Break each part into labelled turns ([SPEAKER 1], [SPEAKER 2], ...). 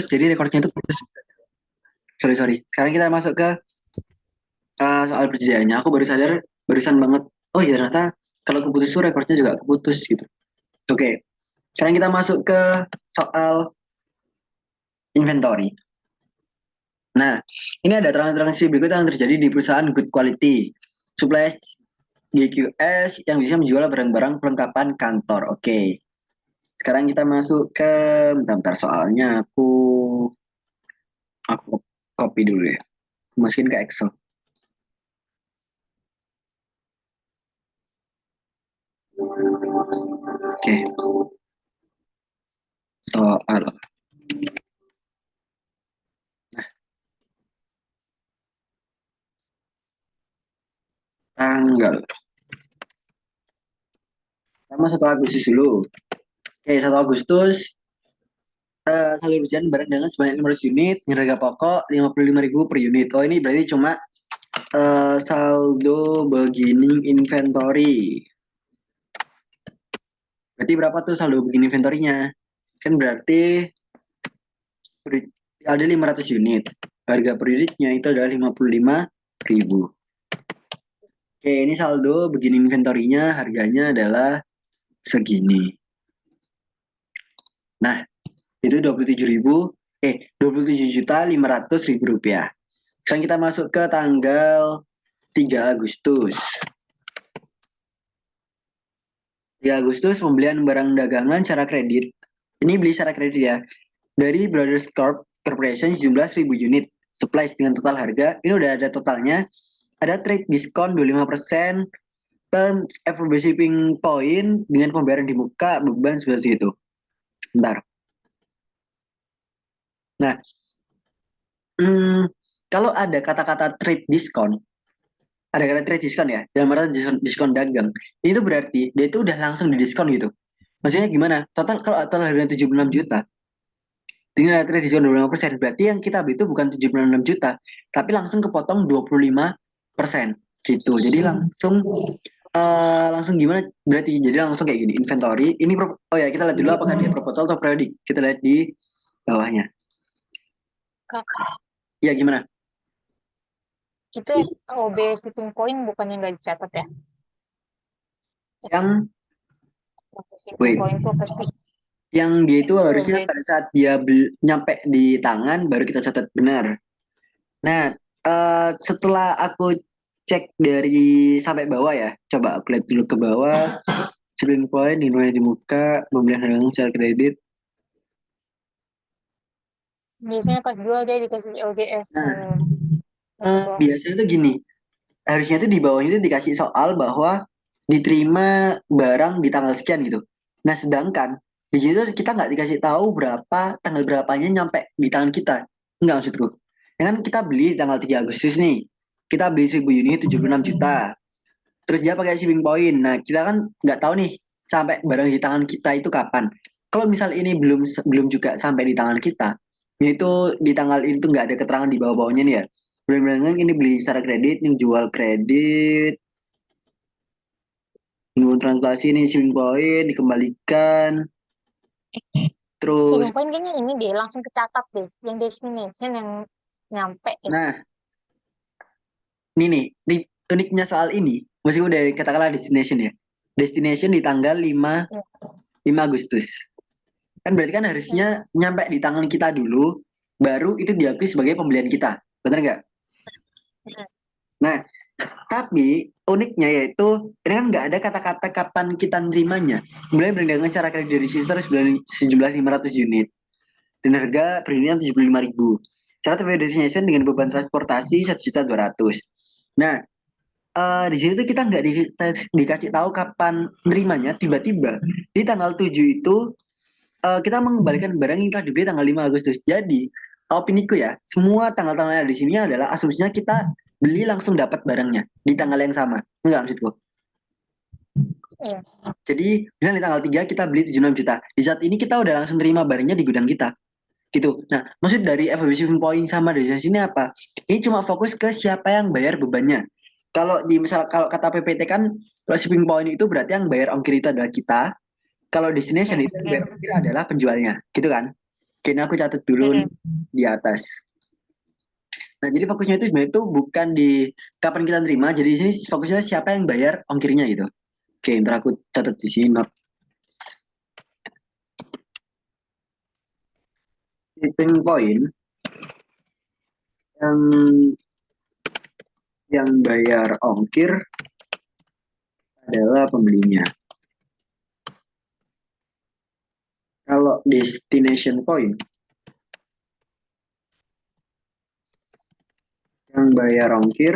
[SPEAKER 1] jadi rekornya itu putus. Sorry. Sekarang kita masuk ke soal perjanjiannya. Aku baru sadar barusan banget. Oh iya ternyata kalau keputus itu rekornya juga keputus gitu. Oke. Sekarang kita masuk ke soal inventory. Nah, ini ada transaksi berikut yang terjadi di perusahaan good quality. Supplies GQS yang bisa menjual barang-barang perlengkapan kantor. Oke. Sekarang kita masuk ke bentar soalnya aku copy dulu ya. Masukin ke Excel. Oke. Soal tanggal. Sama 1 Agustus dulu. Oke, 1 Agustus saldo berjalan barang dengan sebanyak 500 unit dengan harga pokok 55.000 per unit. Oh, ini berarti cuma saldo beginning inventory. Berarti berapa tuh saldo beginning inventory-nya? Kan berarti ada 500 unit. Harga per unitnya itu adalah 55.000. Oke, ini saldo beginning inventory-nya harganya adalah segini. Nah, itu 27.500.000 rupiah. Sekarang kita masuk ke tanggal 3 Agustus. 3 Agustus pembelian barang dagangan secara kredit. Ini beli secara kredit ya. Dari Brothers Corporation jumlah 1.000 unit. Supplies dengan total harga. Ini udah ada totalnya. Ada trade discount 25%. Terms FOB shipping point dengan pembayaran di muka beban sebelah situ. Bentar. Nah, kalau ada kata-kata trade discount, ada kata trade discount ya, dalam arti diskon dagang, itu berarti dia itu udah langsung didiskon gitu. Maksudnya gimana? Kalau total harganya 76 juta, dengan trade diskon 25%, berarti yang kita beli itu bukan 76 juta, tapi langsung kepotong 25% gitu. Jadi langsung gimana berarti? Jadi langsung kayak gini, inventory. Oh ya, kita lihat dulu apakah dia proposal atau periodik. Kita lihat di bawahnya.
[SPEAKER 2] Kak,
[SPEAKER 1] Ya gimana?
[SPEAKER 2] itu OB shipping point bukan yang nggak dicatat ya?
[SPEAKER 1] Yang
[SPEAKER 2] Shipping
[SPEAKER 1] wait,
[SPEAKER 2] point itu apa sih?
[SPEAKER 1] yang dia itu
[SPEAKER 2] OB.
[SPEAKER 1] harusnya pada saat dia nyampe di tangan baru kita catat benar. Nah, setelah aku cek dari sampai bawah ya, coba aku lihat dulu ke bawah. Shipping point dinilai di muka, pembelian dagangan secara kredit.
[SPEAKER 2] Biasanya pas jual dia dikasih LGS.
[SPEAKER 1] Nah,
[SPEAKER 2] Itu doang.
[SPEAKER 1] biasanya tuh gini, harusnya tuh di bawahnya itu dikasih soal bahwa diterima barang di tanggal sekian gitu. Nah, sedangkan di situ kita nggak dikasih tahu tanggal berapanya nyampe di tangan kita. Enggak maksudku. Ya kan kita beli tanggal 3 Agustus nih. Kita beli 1.000 unit 76 juta. Terus dia pakai shipping point. Nah, kita kan nggak tahu nih sampai barang di tangan kita itu kapan. Kalau misal ini belum belum juga sampai di tangan kita, yaitu di tanggal itu nggak ada keterangan di bawah-bawahnya nih ya. Benar-benar ini beli secara kredit, ini jual kredit, ini transaksi ini shipping point dikembalikan. Terus,
[SPEAKER 2] Shipping point kayaknya ini deh langsung kecatat deh. Yang destination yang nyampe ya.
[SPEAKER 1] nah ini nih, uniknya soal ini, meskipun dari katakanlah destination ya. Destination di tanggal
[SPEAKER 2] Ya.
[SPEAKER 1] 5 Agustus. Kan berarti kan harusnya
[SPEAKER 2] Hmm.
[SPEAKER 1] nyampe di tangan kita dulu, baru itu diakui sebagai pembelian kita. Benar nggak?
[SPEAKER 2] Hmm.
[SPEAKER 1] Nah, tapi uniknya yaitu ini kan nggak ada kata-kata kapan kita nerimanya. Mulai berdagang secara kredit register sejumlah 500 unit dan harga per unitnya 75.000. Syarat destination dengan beban transportasi 1.200.000. Nah, di situ tuh kita nggak dikasih tahu kapan nerimanya. Tiba-tiba di tanggal 7 itu kita mengembalikan barang yang telah dibeli tanggal 5 Agustus. Jadi, opiniku ya, semua tanggal-tanggal yang ada di sini adalah asumsinya kita beli langsung dapat barangnya di tanggal yang sama. Enggak maksudku.
[SPEAKER 2] Iya.
[SPEAKER 1] Jadi, misalnya di tanggal 3 kita beli 76 juta. Di saat ini kita udah langsung terima barangnya di gudang kita. Gitu. Nah, maksud dari FOB point sama dari sini apa? Ini cuma fokus ke siapa yang bayar bebannya. Kalau kata PPT kan kalau shipping point itu berarti yang bayar ongkir itu adalah kita. Kalau destination itu yang bayar ongkir adalah penjualnya, gitu kan? Oke, ini aku catat dulu
[SPEAKER 2] Mm-mm.
[SPEAKER 1] di atas. Nah, jadi fokusnya itu sebenarnya itu bukan di kapan kita terima, jadi di sini fokusnya siapa yang bayar ongkirnya gitu. Oke, ntar aku catat di sini. Tipping point yang bayar ongkir adalah pembelinya. Kalau destination point yang bayar ongkir,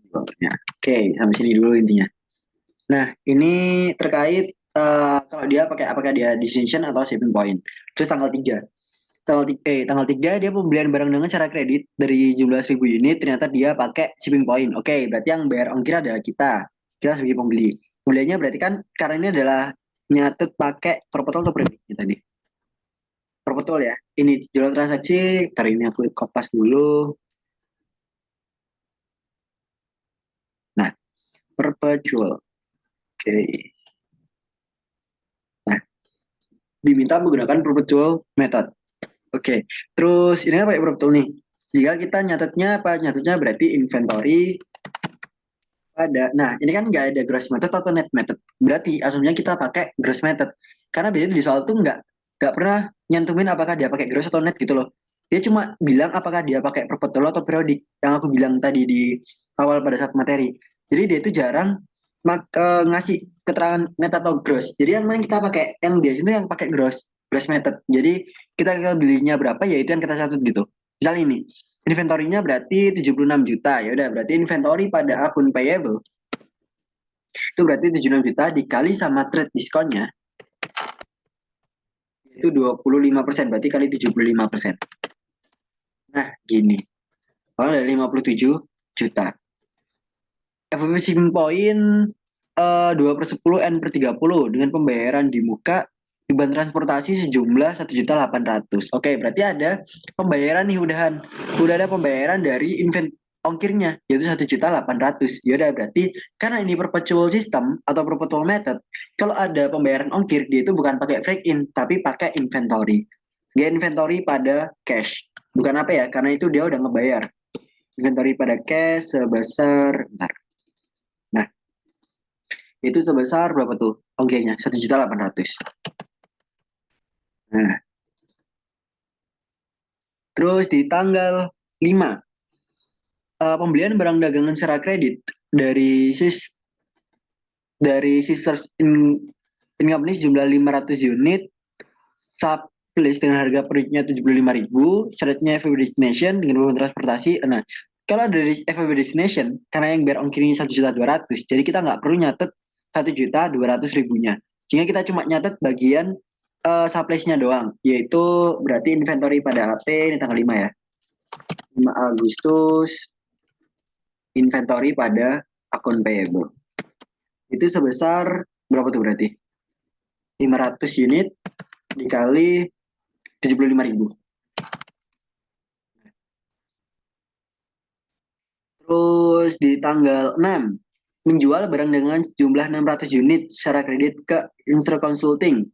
[SPEAKER 1] oke, sampai sini dulu intinya. Nah, ini terkait kalau dia pakai apakah dia destination atau shipping point. Terus tanggal tiga dia pembelian barang dengan cara kredit dari jumlah 1.000 unit, ternyata dia pakai shipping point. Oke, berarti yang bayar ongkir adalah kita sebagai pembeli. Pembeliannya berarti kan karena ini adalah nyatet pakai perpetual atau prediksi tadi. Perpetual ya. Ini jual transaksi, hari ini aku kopas dulu. Nah, perpetual. Oke. Nah, diminta menggunakan perpetual method. Oke. Terus ini apa ya perpetual nih? Jika kita nyatetnya apa? Nyatetnya berarti inventory nah, ini kan nggak ada gross method atau net method. Berarti asumsinya kita pakai gross method. Karena biasanya di soal tuh nggak pernah nyantumin apakah dia pakai gross atau net gitu loh. Dia cuma bilang apakah dia pakai perpetual atau periodik. Yang aku bilang tadi di awal pada saat materi. Jadi dia itu jarang ngasih keterangan net atau gross. Jadi yang mana kita pakai, yang biasanya yang pakai gross method. Jadi kita belinya berapa ya itu yang kita catat gitu. Misalnya ini, inventory-nya berarti 76 juta. Ya udah, berarti inventory pada akun payable itu berarti 76 juta dikali sama trade diskonnya itu 25%, berarti kali 75%. Nah, gini. Kalau dari 57 juta. FVP shipping point 2/10 N per 30 dengan pembayaran di muka beban transportasi sejumlah 1.800.000. Oke, berarti ada pembayaran nih udahan. Udah ada pembayaran dari ongkirnya yaitu 1.800.000. Ya udah berarti karena ini perpetual system atau perpetual method, kalau ada pembayaran ongkir dia itu bukan pakai break in tapi pakai inventory. Dia inventory pada cash. Bukan apa ya? Karena itu dia udah ngebayar. Inventory pada cash sebesar bentar. Nah, itu sebesar berapa tuh ongkirnya? 1.800.000. Nah, terus di tanggal 5 pembelian barang dagangan secara kredit dari Sisters in Company jumlah 500 unit, sublease dengan harga per unitnya 75.000, syaratnya FEB destination dengan beban transportasi. Nah, kalau dari FEB destination, karena yang biar ongkirnya 1.200.000, jadi kita nggak perlu nyatet 1.200.000-nya. Sehingga kita cuma nyatet bagian sublease-nya doang, yaitu berarti inventory pada HP ini tanggal 5 ya. 5 Agustus, inventory pada akun payable. Itu sebesar berapa tuh berarti? 500 unit dikali 75.000. Terus di tanggal 6 menjual barang dengan jumlah 600 unit secara kredit ke Instro Consulting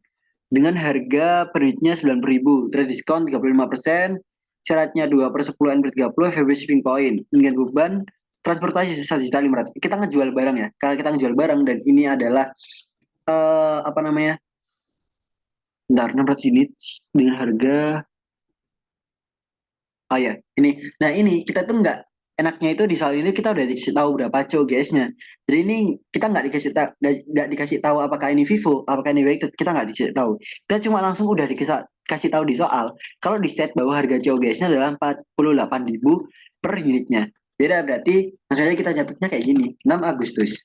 [SPEAKER 1] dengan harga per unitnya 90.000, terus diskon 35%, syaratnya 2/10 N per 30, FEB shipping point dengan beban transportasi 1.500.000. Kita ngejual barang ya. Kalau kita ngejual barang dan ini adalah apa namanya? Bentar, 600 unit dengan harga oh ya, ini. Nah, ini kita tuh nggak enaknya itu di soal ini kita udah dikasih tahu berapa COGS-nya. Jadi ini kita nggak dikasih tahu apakah ini Vivo, apakah ini Weighted, kita nggak dikasih tahu. Kita cuma langsung udah kasih tahu di soal. Kalau di state bahwa harga COGS-nya adalah 48.000 per unitnya. Beda berarti maksudnya kita catatnya kayak gini, 6 Agustus.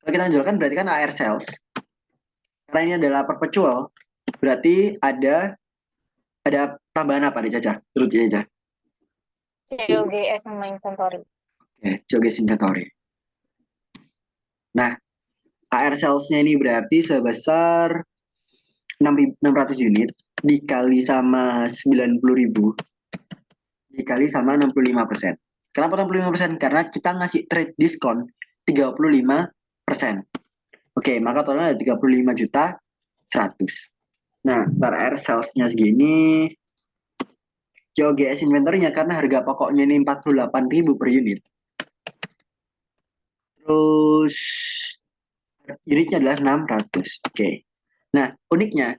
[SPEAKER 1] Kalau kita jualkan berarti kan AR sales. Karena ini adalah perpetual, berarti ada tambahan apa nih Caca? Terus Caca.
[SPEAKER 2] COGS sama inventory.
[SPEAKER 1] Oke, COGS inventory. Nah, AR sales-nya ini berarti sebesar 600 unit dikali sama 90.000 dikali sama 65%. Kenapa 65%? Karena kita ngasih trade diskon 35%. Oke, maka totalnya ada 35 juta 100. Nah, TR sales-nya segini, COGS inventory-nya karena harga pokoknya ini 48.000 per unit. Terus unitnya adalah 600. Oke. Nah, uniknya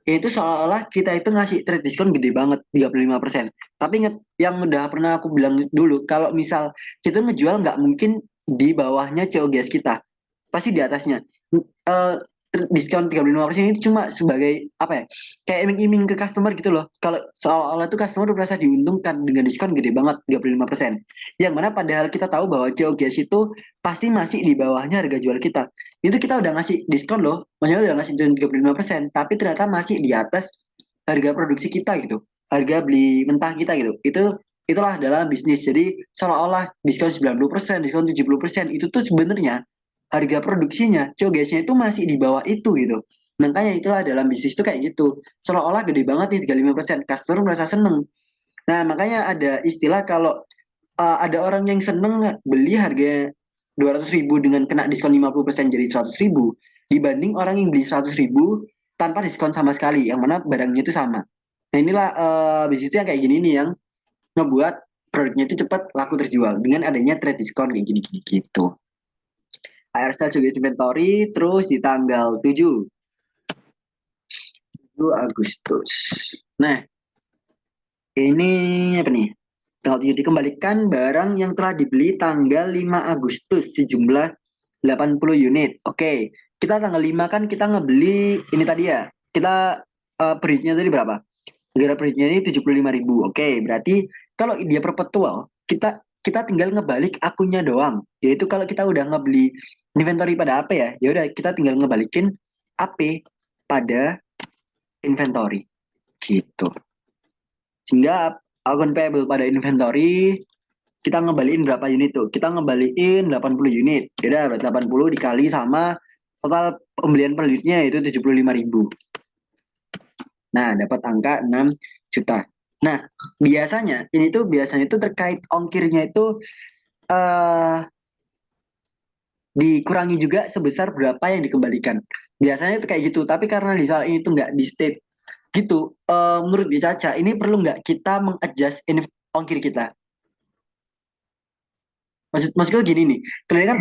[SPEAKER 1] itu seolah-olah kita itu ngasih trade diskon gede banget 35%. Tapi inget yang udah pernah aku bilang dulu, kalau misal kita ngejual nggak mungkin di bawahnya COGS kita, pasti di atasnya. Eh, Diskon 35% itu cuma sebagai apa ya, kayak iming-iming ke customer gitu loh. Kalau seolah-olah tuh customer udah merasa diuntungkan dengan diskon gede banget 35%, yang mana padahal kita tahu bahwa COGS itu pasti masih di bawahnya harga jual kita. Itu kita udah ngasih diskon loh, maksudnya udah ngasih diskon 35%, tapi ternyata masih di atas harga produksi kita gitu, harga beli mentah kita gitu. Itulah dalam bisnis. Jadi seolah-olah diskon 90%, diskon 70% itu tuh sebenarnya harga produksinya, COGS-nya itu masih di bawah itu gitu. Makanya itulah dalam bisnis itu kayak gitu. Seolah-olah gede banget nih 35%, customer merasa seneng. Nah, makanya ada istilah kalau ada orang yang seneng beli harga 200.000 dengan kena diskon 50% jadi 100.000, dibanding orang yang beli 100.000 tanpa diskon sama sekali, yang mana barangnya itu sama. Nah, inilah bisnis itu yang kayak gini nih yang ngebuat produknya itu cepat laku terjual dengan adanya trade diskon kayak gini-gini gitu. AR sale juga inventory terus di tanggal 7 Agustus. Nah, ini apa nih? Tanggal 7 dikembalikan barang yang telah dibeli tanggal 5 Agustus sejumlah 80 unit. Oke, kita tanggal 5 kan kita ngebeli ini tadi ya. Kita beritnya tadi berapa? Negara beritnya ini 75.000. Oke, berarti kalau dia perpetual, kita tinggal ngebalik akunnya doang. Yaitu kalau kita udah ngebeli inventory pada AP ya, ya udah kita tinggal ngebalikin AP pada inventory gitu. Sehingga akun payable pada inventory kita ngebalikin berapa unit tuh? Kita ngebalikin 80 unit. Ya udah 80 dikali sama total pembelian per unitnya yaitu 75.000. Nah, dapat angka 6 juta. Nah, biasanya itu terkait ongkirnya itu eh dikurangi juga sebesar berapa yang dikembalikan. Biasanya itu kayak gitu, tapi karena di soal ini tuh nggak di state gitu, menurut Di Caca, ini perlu nggak kita mengadjust ongkir kita? Maksudku gini nih, kalian kan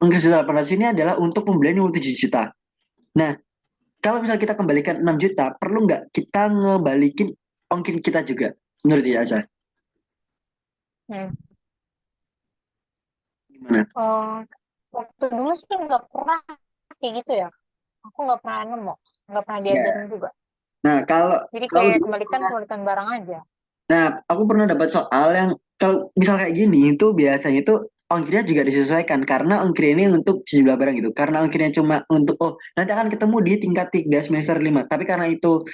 [SPEAKER 1] ongkir juta 800 ini adalah untuk pembelian yang 7 juta. Nah, kalau misal kita kembalikan 6 juta, perlu nggak kita ngebalikin ongkir kita juga? Menurut Di Caca,
[SPEAKER 2] Hmm.
[SPEAKER 1] gimana?
[SPEAKER 2] Eh, waktu dulu sih nggak pernah kayak gitu ya. Aku nggak pernah nemu, nggak pernah
[SPEAKER 1] Ya.
[SPEAKER 2] diajarin juga.
[SPEAKER 1] Nah, kalau
[SPEAKER 2] Jadi
[SPEAKER 1] kalau
[SPEAKER 2] kayak
[SPEAKER 1] dulu
[SPEAKER 2] kembalikan kembalikan barang aja.
[SPEAKER 1] Nah, aku pernah dapat soal yang kalau misal kayak gini itu biasanya itu ongkirnya juga disesuaikan karena ongkir ini untuk sejumlah barang gitu. Karena ongkirnya cuma untuk nanti akan ketemu di tingkat 3 semester 5. Tapi karena itu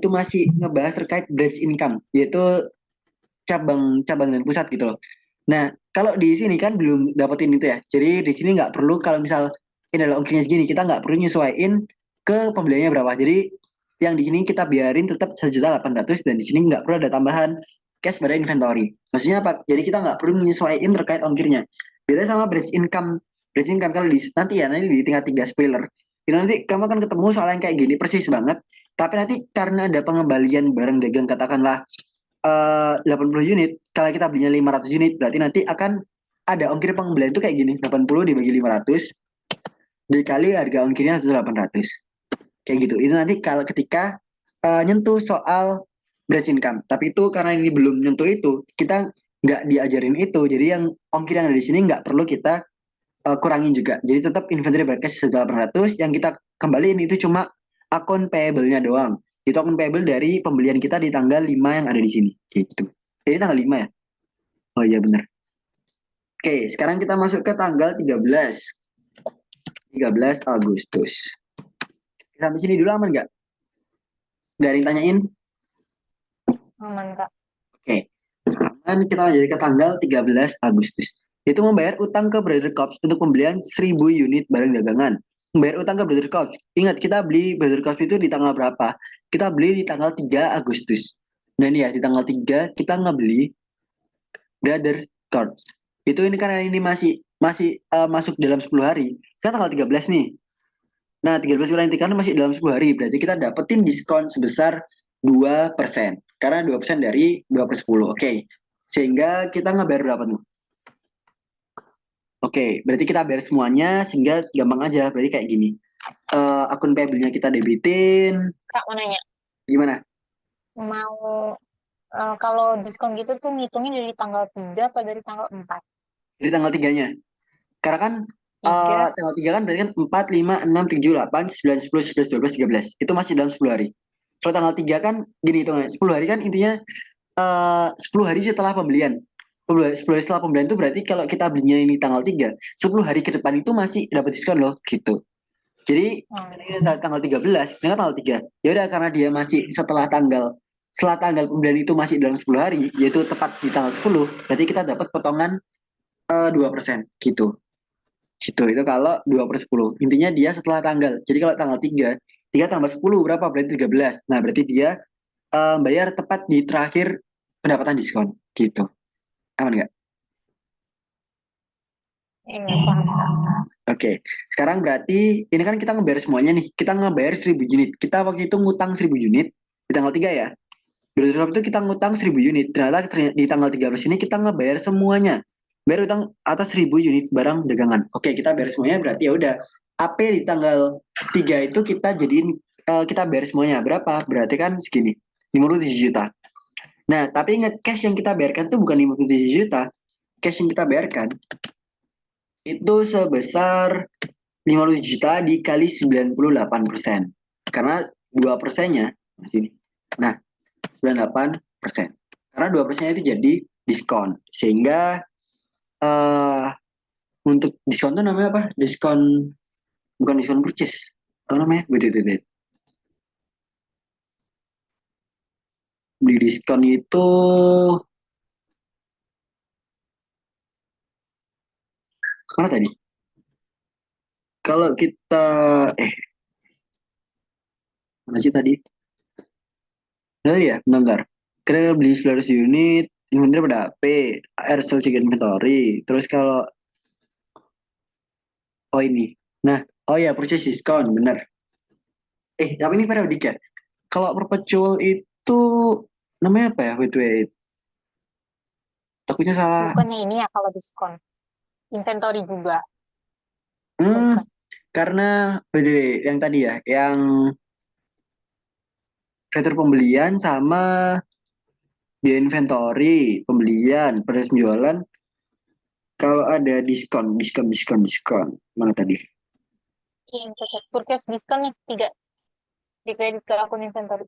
[SPEAKER 1] masih ngebahas terkait branch income yaitu cabang dan pusat gitu loh. Nah, kalau di sini kan belum dapetin itu ya. Jadi di sini nggak perlu kalau misal ini adalah ongkirnya segini, kita nggak perlu nyesuaiin ke pembeliannya berapa. Jadi yang di sini kita biarin tetap 1.800.000 dan di sini nggak perlu ada tambahan cash pada inventory. Maksudnya apa? Jadi kita nggak perlu menyesuaiin terkait ongkirnya. Beda sama branch income. Branch income kalau nanti di tingkat 3 spoiler. Itu nanti kamu akan ketemu soal yang kayak gini persis banget. Tapi nanti karena ada pengembalian barang dagang katakanlah 80 unit, kalau kita belinya 500 unit, berarti nanti akan ada ongkir pengembalian itu kayak gini, 80 dibagi 500, dikali harga ongkirnya 1.800. Kayak gitu. Itu nanti kalau ketika nyentuh soal branch income. Tapi itu karena ini belum nyentuh itu, kita nggak diajarin itu. Jadi yang ongkir yang ada di sini nggak perlu kita kurangin juga. Jadi tetap inventory by cash 1.800, yang kita kembaliin itu cuma akun payable-nya doang. Itu akun payable dari pembelian kita di tanggal 5 yang ada di sini. Gitu. Jadi tanggal 5 ya? Oh iya benar. Oke, sekarang kita masuk ke tanggal 13. 13 Agustus. Sampai sini dulu aman nggak? Nggak ada yang tanyain?
[SPEAKER 2] Aman kak.
[SPEAKER 1] Oke. Aman, kita lanjut ke tanggal 13 Agustus. Itu membayar utang ke Brother Corps untuk pembelian 1.000 unit barang dagangan. Membayar utang ke Brother Corps. Ingat, kita beli Brother Corps itu di tanggal berapa? Kita beli di tanggal 3 Agustus. Nah ini ya, di tanggal 3 kita ngebeli Brother Corps. Itu ini karena ini masih masih masuk dalam 10 hari. Kan tanggal 13 nih. Nah, 13 kurangi 3 kan masih dalam 10 hari. Berarti kita dapetin diskon sebesar 2%. Karena 2% dari 2 per 10. Oke. Sehingga kita ngebayar berapa tuh? Oke, berarti kita bayar semuanya sehingga gampang aja. Berarti kayak gini. Akun payable-nya kita debitin.
[SPEAKER 2] Kak mau nanya,
[SPEAKER 1] Gimana?
[SPEAKER 2] mau kalau diskon gitu tuh ngitungin dari tanggal 3 apa dari tanggal 4?
[SPEAKER 1] Jadi tanggal 3-nya. Karena kan
[SPEAKER 2] 3.
[SPEAKER 1] tanggal 3 kan berarti kan 4, 5, 6, 7, 8, 9, 10, 11, 12, 13. Itu masih dalam 10 hari. Kalau tanggal 3 kan gini hitungnya. 10 hari kan intinya 10 hari setelah pembelian. 10 hari setelah pembelian itu berarti kalau kita belinya ini tanggal 3, 10 hari ke depan itu masih dapat diskon loh gitu. Jadi ini tanggal 13, ini kan tanggal 3. Ya udah karena dia masih setelah tanggal pembelian itu masih dalam 10 hari, yaitu tepat di tanggal 10, berarti kita dapat potongan 2% gitu. Gitu, itu kalau 2 per 10. Intinya dia setelah tanggal. Jadi kalau tanggal 3, 3 tambah 10 berapa? Berarti 13. Nah, berarti dia bayar tepat di terakhir pendapatan diskon. Gitu. Aman nggak?
[SPEAKER 2] Ini paham Kak.
[SPEAKER 1] Oke. Sekarang berarti ini kan kita ngebayar semuanya nih. Kita ngebayar 1000 unit. Kita waktu itu ngutang 1000 unit di tanggal 3 ya. Berarti waktu itu kita ngutang 1000 unit. Ternyata di tanggal 13 ini kita ngebayar semuanya. Bayar utang atas 1000 unit barang dagangan. Oke, kita bayar semuanya berarti ya udah. AP di tanggal 3 itu kita jadiin kita bayar semuanya. Berapa? Berarti kan segini. 57 juta. Nah, tapi ingat cash yang kita bayarkan itu bukan 57 juta. Cash yang kita bayarkan itu sebesar 50 juta dikali 98%. Karena 2%-nya di sini. Nah, 98%. Karena 2%-nya itu jadi diskon. Sehingga eh untuk diskon itu namanya apa? Diskon, bukan diskon purchase. Apa namanya? Wait, wait, wait. Beli diskon itu mana tadi? Kalau kita eh mana sih tadi? Benar ya, bentar. Kita beli 900 unit, inventory pada P, air sale check inventory. Terus kalau oh ini. Nah, oh ya purchase discount, bener. Tapi ini periodik ya. Kalau perpetual itu namanya apa ya? Wait, wait. Takutnya salah.
[SPEAKER 2] Bukannya ini ya kalau diskon. Inventory juga.
[SPEAKER 1] Hmm,
[SPEAKER 2] Bukan.
[SPEAKER 1] karena wait, wait, yang tadi ya, yang fitur pembelian sama biaya inventory, pembelian, pada penjualan, kalau ada diskon, diskon, diskon, diskon. Mana tadi?
[SPEAKER 2] Iya, yang cocok. Purchase diskonnya tidak di kredit ke akun inventory.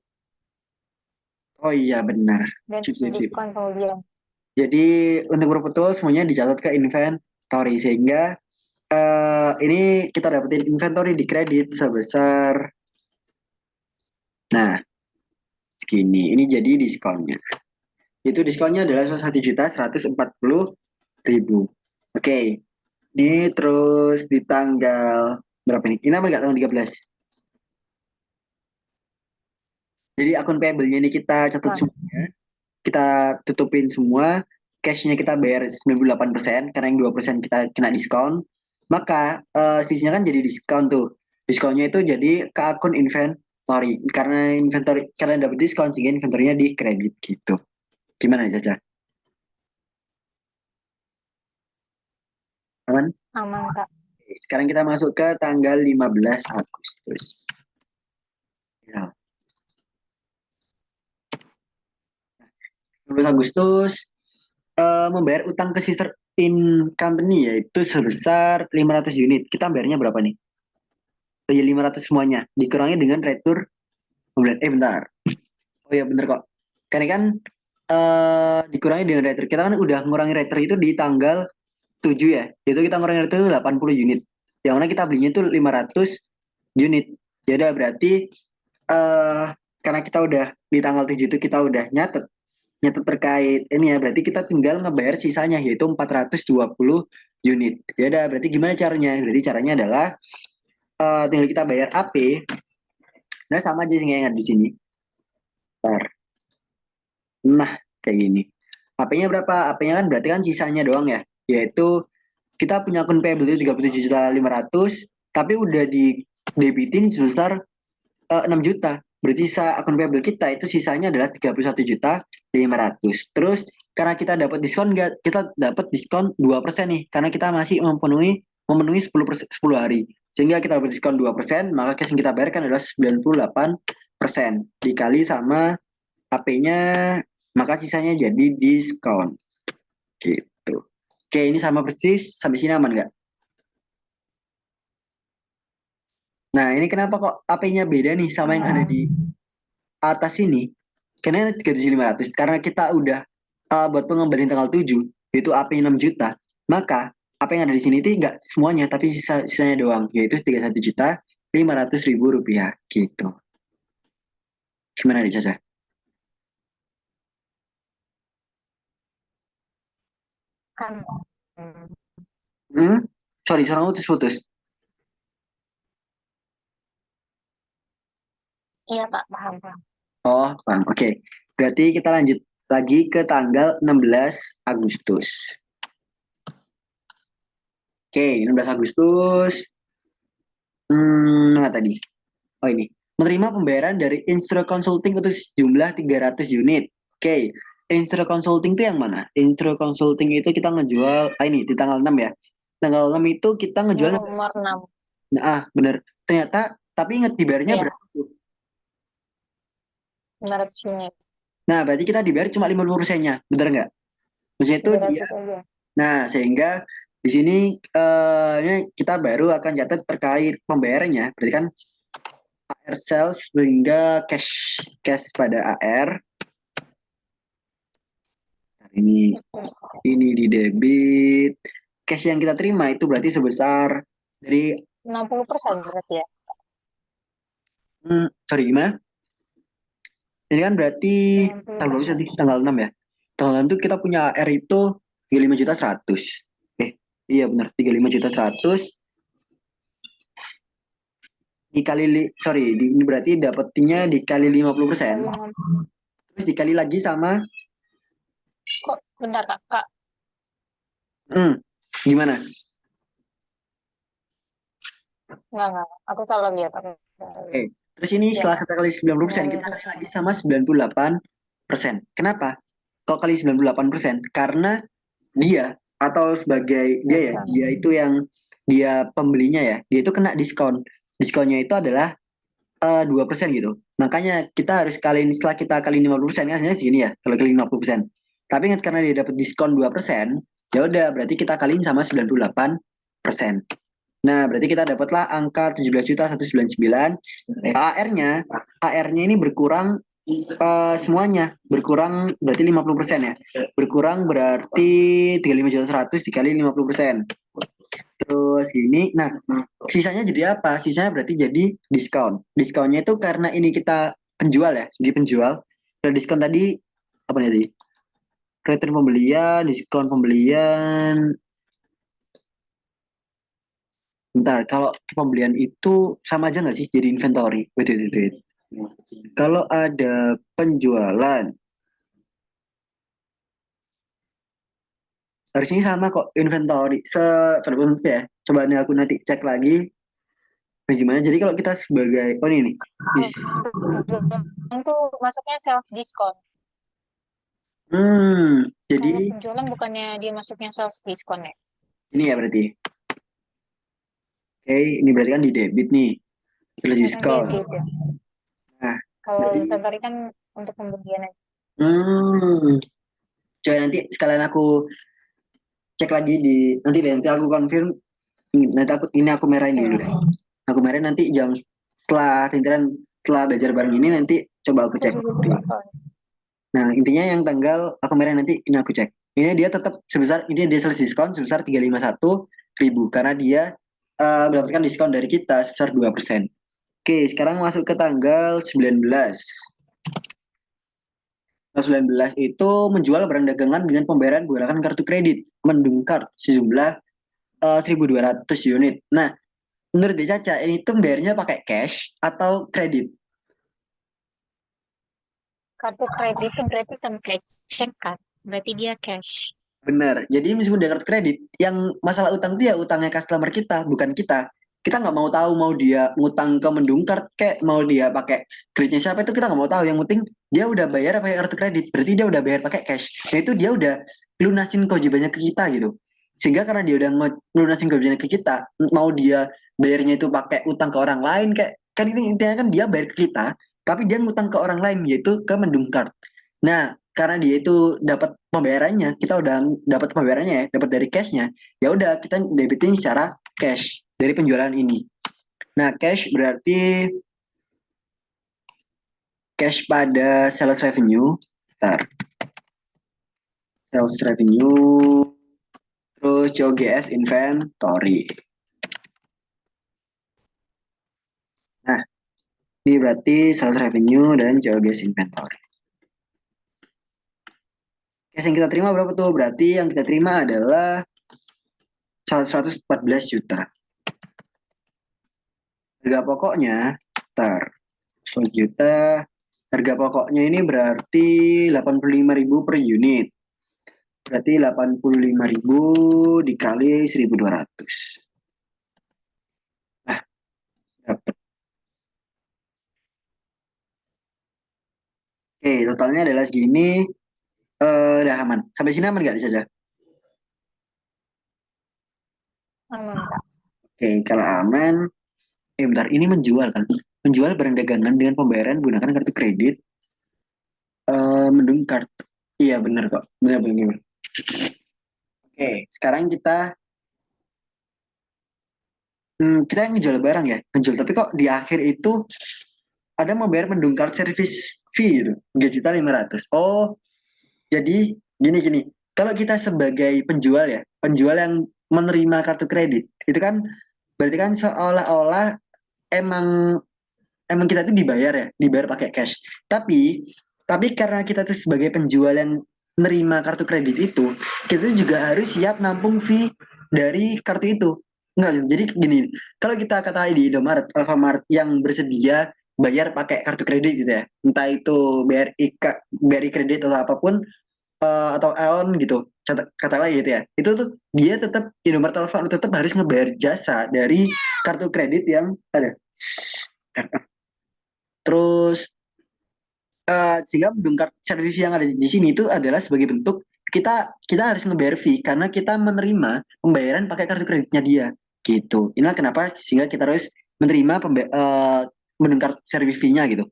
[SPEAKER 1] Oh iya, benar.
[SPEAKER 2] Dan
[SPEAKER 1] Sip, sip, sip.
[SPEAKER 2] diskon pembelian.
[SPEAKER 1] Jadi untuk perpetual semuanya dicatat ke inventory sehingga ini kita dapetin inventory di kredit sebesar nah segini. Ini jadi diskonnya. Itu diskonnya adalah 1.140.000. Oke. Ini terus di tanggal berapa nih? Ini apa enggak tanggal 13. Jadi akun payable-nya ini kita catat
[SPEAKER 2] Nah,
[SPEAKER 1] semuanya. Kita tutupin semua. Cash-nya kita bayar 98% karena yang 2% kita kena diskon. Maka sisanya kan jadi diskon tuh. Diskonnya itu jadi ke akun inventory. Karena dapat diskon sehingga inventory-nya di kredit gitu. Gimana Caca? Aman?
[SPEAKER 2] aman Kak.
[SPEAKER 1] Sekarang kita masuk ke tanggal 15 Agustus. Ya, 15 Agustus membayar utang ke sister in company yaitu sebesar 500 unit. Kita bayarnya berapa nih? Oh ya 500 semuanya. Dikurangi dengan retur pembelian. Bentar. Oh ya bener kok. Karena kan dikurangi dengan retur. Kita kan udah ngurangi retur itu di tanggal 7 ya. Itu kita ngurangi retur itu 80 unit. Yang mana kita belinya itu 500 unit. Ya udah berarti eh karena kita udah di tanggal 7 itu kita udah nyatet terkait ini ya berarti kita tinggal ngebayar sisanya yaitu 420 unit. Ya udah berarti gimana caranya? Berarti caranya adalah tinggal kita bayar AP. Nah sama aja yang ingat di sini. Bentar. Nah kayak gini. AP-nya berapa? AP-nya kan berarti kan sisanya doang ya. Yaitu kita punya akun payable itu 37.500.000 tapi udah di debitin sebesar 6 juta. Berarti sisa akun payable kita itu sisanya adalah 31.500.000. Terus karena kita dapat diskon enggak, kita dapat diskon 2% nih karena kita masih memenuhi 10 hari. Sehingga kita dapat diskon 2%, maka cash yang kita bayarkan adalah 98% dikali sama HP-nya, maka sisanya jadi diskon. Gitu. Oke, ini sama persis, sampai sini aman nggak? Nah, ini kenapa kok AP-nya beda nih sama yang ada di atas ini? Karena 37.500. Karena kita udah buat pengembalian tanggal 7, yaitu AP 6 juta. Maka apa yang ada di sini itu nggak semuanya, tapi sisanya doang, yaitu 31.500.000 rupiah. Gitu. Gimana nih, Caca?
[SPEAKER 2] Kan. Hmm.
[SPEAKER 1] Hmm? Sorry, suara putus-putus.
[SPEAKER 2] Iya Pak, paham paham.
[SPEAKER 1] Oh, paham. Oke. Berarti kita lanjut lagi ke tanggal 16 Agustus. Oke, 16 Agustus. Mana tadi? Oh ini. Menerima pembayaran dari Instro Consulting untuk sejumlah 300 unit. Oke. Instro Consulting itu yang mana? Instro Consulting itu kita ngejual, ini di tanggal 6 ya. Tanggal 6 itu kita
[SPEAKER 2] Yang
[SPEAKER 1] ngejual,
[SPEAKER 2] nomor 6.
[SPEAKER 1] nah, bener. Ternyata, tapi ingat dibayarnya
[SPEAKER 2] Iya,
[SPEAKER 1] berapa tuh?
[SPEAKER 2] 500 unit.
[SPEAKER 1] Nah, berarti kita dibayar cuma 50%-nya. Bener nggak? Maksudnya itu
[SPEAKER 2] tiga
[SPEAKER 1] dia.
[SPEAKER 2] ratus aja.
[SPEAKER 1] Nah, sehingga di sini ini kita baru akan catat terkait pembayarannya. Berarti kan AR sales hingga cash pada AR. Nah, ini di debit. Cash yang kita terima itu berarti sebesar dari
[SPEAKER 2] 60% berarti ya.
[SPEAKER 1] sorry gimana? Ini kan berarti
[SPEAKER 2] enam puluh
[SPEAKER 1] tanggal berapa sih
[SPEAKER 2] persen
[SPEAKER 1] tadi? Tanggal 6 ya. Tanggal 6 itu kita punya AR itu 35.100.000. Iya benar, 35.100.000 dikali ini berarti dapetinnya dikali 50%.
[SPEAKER 2] Kali 60.
[SPEAKER 1] Terus dikali lagi sama
[SPEAKER 2] Kok bentar Kak? Kak,
[SPEAKER 1] hmm, gimana?
[SPEAKER 2] enggak. Aku salah lihat. Aku salah
[SPEAKER 1] Oke.
[SPEAKER 2] lihat.
[SPEAKER 1] Terus ini
[SPEAKER 2] Ya,
[SPEAKER 1] setelah kita kali 90%, kita kali
[SPEAKER 2] 90%.
[SPEAKER 1] lagi sama 98%. Kenapa? Kok kali 98%? Karena dia atau sebagai dia ya, dia
[SPEAKER 2] Diskon.
[SPEAKER 1] itu yang dia pembelinya ya, dia itu kena diskon. Diskonnya itu adalah 2% gitu. Makanya kita harus kaliin setelah kita kali 50% kan hasilnya segini ya, kalau kali 50%. Tapi ingat karena dia dapat diskon 2%, ya udah berarti kita kaliin sama 98%. Nah, berarti kita dapatlah angka 17.199. AR-nya, AR-nya ini berkurang semuanya, berkurang berarti 50% ya. Berkurang berarti 35.100 dikali 50%. Terus ini, nah sisanya jadi apa? Sisanya berarti jadi diskon. Diskonnya itu karena ini kita penjual ya, jadi penjual. Dan diskon tadi apa nih tadi? Return pembelian, diskon pembelian. Bentar, kalau pembelian itu sama aja nggak sih jadi inventory? Wait, wait, wait, wait. Kalau ada penjualan, harusnya sama kok inventory. Seperti ya. Coba nih aku nanti cek lagi. Nah, gimana? Jadi kalau kita sebagai, oh ini nih.
[SPEAKER 2] Kalau penjualan tuh masuknya self diskon. Kalau
[SPEAKER 1] Jadi
[SPEAKER 2] penjualan bukannya dia masuknya self diskon ya?
[SPEAKER 1] ini ya berarti. Oke, ini berarti kan di debit nih, terus
[SPEAKER 2] Karena dia
[SPEAKER 1] diskon.
[SPEAKER 2] beda.
[SPEAKER 1] Nah,
[SPEAKER 2] Kalau
[SPEAKER 1] jadi,
[SPEAKER 2] inventory kan untuk pembelian aja.
[SPEAKER 1] hmm, coba nanti sekalian aku cek lagi nanti deh, nanti aku confirm, nanti aku merahin dulu deh.
[SPEAKER 2] Ya,
[SPEAKER 1] Aku merahin nanti jam setelah tindaran setelah belajar bareng ini nanti coba aku
[SPEAKER 2] aku
[SPEAKER 1] cek.
[SPEAKER 2] juga lupa soalnya.
[SPEAKER 1] Nah, intinya yang tanggal aku merahin nanti ini aku cek. Ini dia tetap sebesar, ini dia sales diskon sebesar 351.000 karena dia mendapatkan diskon dari kita sebesar 2%. Oke, sekarang masuk ke tanggal 19. Tanggal 19 itu menjual barang dagangan dengan pembayaran menggunakan kartu kredit, mendung card sejumlah 1.200 unit. Nah, menurut dia Caca, ini tuh bayarnya pakai cash atau kredit?
[SPEAKER 2] Kartu kredit itu berarti sama kayak check kan? Berarti dia cash.
[SPEAKER 1] Benar. Jadi meskipun dia kartu kredit, yang masalah utang itu ya utangnya customer kita, bukan kita. Kita nggak mau tahu mau dia ngutang ke Mendungkart kayak mau dia pakai kreditnya siapa itu kita nggak mau tahu. Yang penting dia udah bayar pakai kartu kredit, berarti dia udah bayar pakai cash. Nah itu dia udah lunasin kewajibannya ke kita gitu. Sehingga karena dia udah lunasin kewajibannya ke kita, mau dia bayarnya itu pakai utang ke orang lain kayak kan itu intinya kan dia bayar ke kita, tapi dia ngutang ke orang lain yaitu ke Mendungkart. Nah, karena dia itu dapat pembayarannya, kita udah dapat pembayarannya ya, dapat dari cashnya, ya udah kita debitin secara cash dari penjualan ini. Nah, cash berarti cash pada sales revenue. Bentar. Sales revenue, terus COGS inventory. Nah, ini berarti sales revenue dan COGS inventory. Cash yang kita terima berapa tuh? Berarti yang kita terima adalah 114 juta. Harga pokoknya, bentar, 100 juta. Harga pokoknya ini berarti 85.000 per unit. Berarti 85.000 dikali 1.200. Nah, dapat. Oke, totalnya adalah segini. Udah aman. Sampai sini aman nggak saja?
[SPEAKER 2] Aman, Kak.
[SPEAKER 1] Oke, kalau aman, bentar, ini menjual kan? Menjual barang dagangan dengan pembayaran menggunakan kartu kredit, mendung kartu. Iya, benar kok. Benar, benar. Oke, sekarang kita ngejual barang ya, ngejual. Tapi kok di akhir itu ada membayar mendung card service fee gitu, 3.500.000. Oh, jadi gini. Kalau kita sebagai penjual ya, penjual yang menerima kartu kredit, itu kan berarti kan seolah-olah emang emang kita tuh dibayar ya, dibayar pakai cash. Tapi karena kita tuh sebagai penjual yang nerima kartu kredit itu, kita tuh juga harus siap nampung fee dari kartu itu. Enggak, jadi gini, kalau kita kata di Indomaret, Alfamart yang bersedia bayar pakai kartu kredit gitu ya, entah itu BRI kredit atau apapun, atau Aeon gitu, kata lagi gitu ya, itu tuh dia tetap Indomaret Alfamart tetap harus ngebayar jasa dari kartu kredit yang ada. Terus sehingga bengkak servis yang ada di sini itu adalah sebagai bentuk kita kita harus ngebayar fee karena kita menerima pembayaran pakai kartu kreditnya dia gitu. Inilah kenapa sehingga kita harus menerima mendengar servis fee-nya gitu.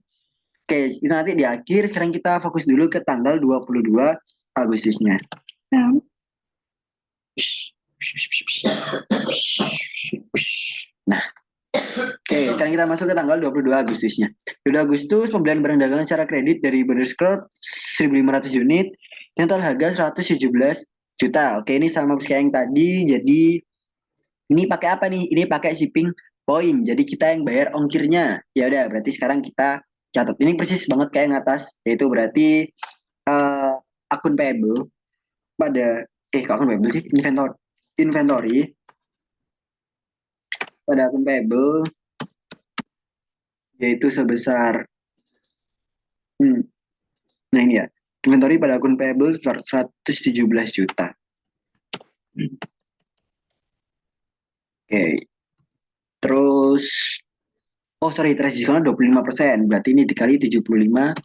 [SPEAKER 1] Oke, itu nanti di akhir. Sekarang kita fokus dulu ke tanggal 22 Agustusnya. Nah, oke, sekarang kita masuk ke tanggal 22 Agustusnya. 22 Agustus, pembelian barang dagangan secara kredit dari Brothers Corp 1.500 unit, yang total harga 117 juta. Oke, ini sama kayak yang tadi. Jadi, ini pakai apa nih? Ini pakai shipping point. Jadi kita yang bayar ongkirnya. Ya udah, berarti sekarang kita catat. Ini persis banget kayak yang atas, yaitu berarti eh, akun payable pada kok akun payable sih? Inventory pada akun payable yaitu sebesar hmm, nah ini ya, inventory pada akun payable 117 juta. Oke, terus, oh sorry, transisional 25%, berarti ini dikali 75%.